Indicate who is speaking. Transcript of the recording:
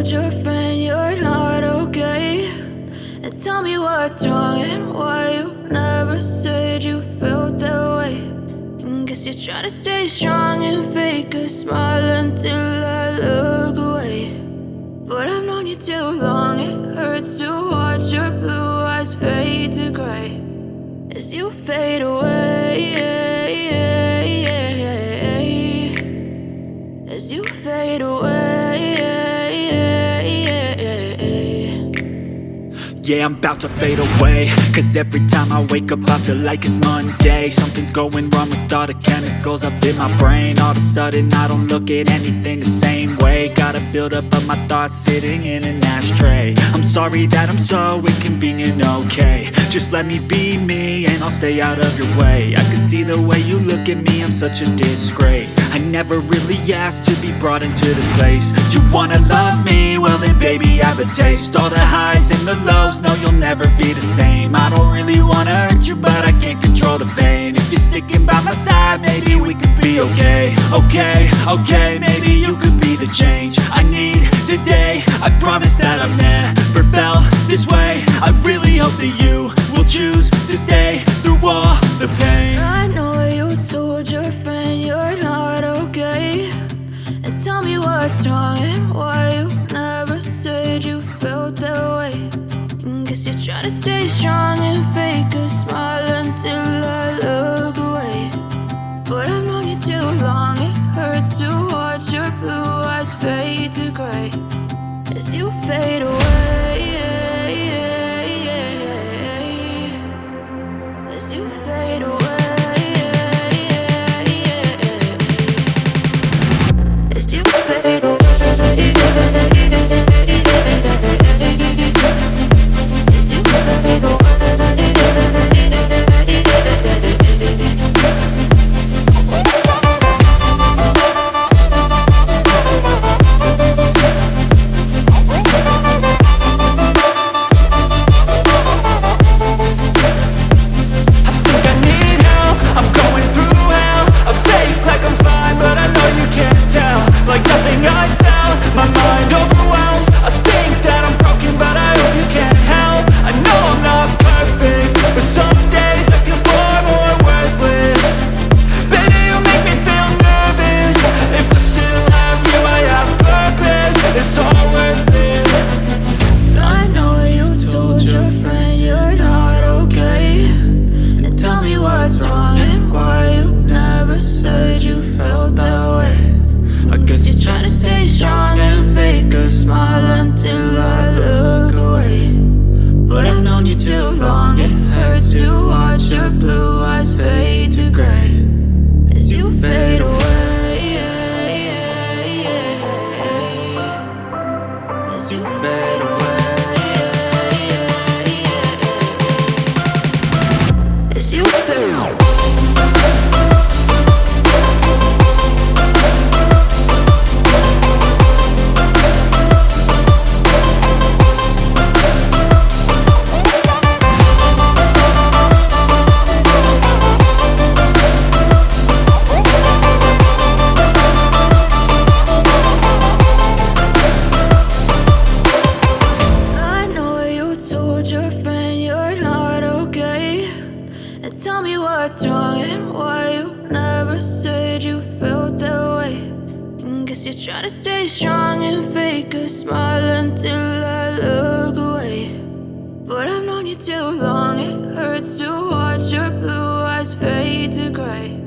Speaker 1: told your friend you're not okay? And tell me what's wrong and why you never said you felt that way. And guess you're trying to stay strong and fake a smile until I look away. But I've known you too long, it hurts to watch your blue eyes fade to gray as you fade away, as you fade away.
Speaker 2: Yeah, I'm about to fade away, cause every time I wake up I feel like it's Monday. Something's going wrong with all the chemicals up in my brain. All of a sudden I don't look at anything the same way. Got a buildup of my thoughts sitting in an ashtray. I'm sorry that I'm so inconvenient, okay? Just let me be me and I'll stay out of your way. I can see the way you look at me, I'm such a disgrace. I never really asked to be brought into this place. You wanna love me? Well then baby have a taste. All the highs and the lows, no, you'll never be the same. I don't really wanna hurt you, but I can't control the pain. If you're sticking by my side, maybe we could be okay. Okay, maybe you could be the change I need today. I promise that I've never felt this way. I really hope that you will choose to stay through all the pain.
Speaker 1: I know you told your friend you're not okay. And tell me what's wrong and why you never said you felt that way. Guess you're trying to stay strong and fake a smile until I look away. But I've known you too long, it hurts to watch your blue eyes fade to gray as you fade away, as you fade away, as you fade away. Tell me what's wrong and why you never said you felt that way. And guess you're trying to stay strong and fake a smile until I look away. But I've known you too long, it hurts to watch your blue eyes fade to gray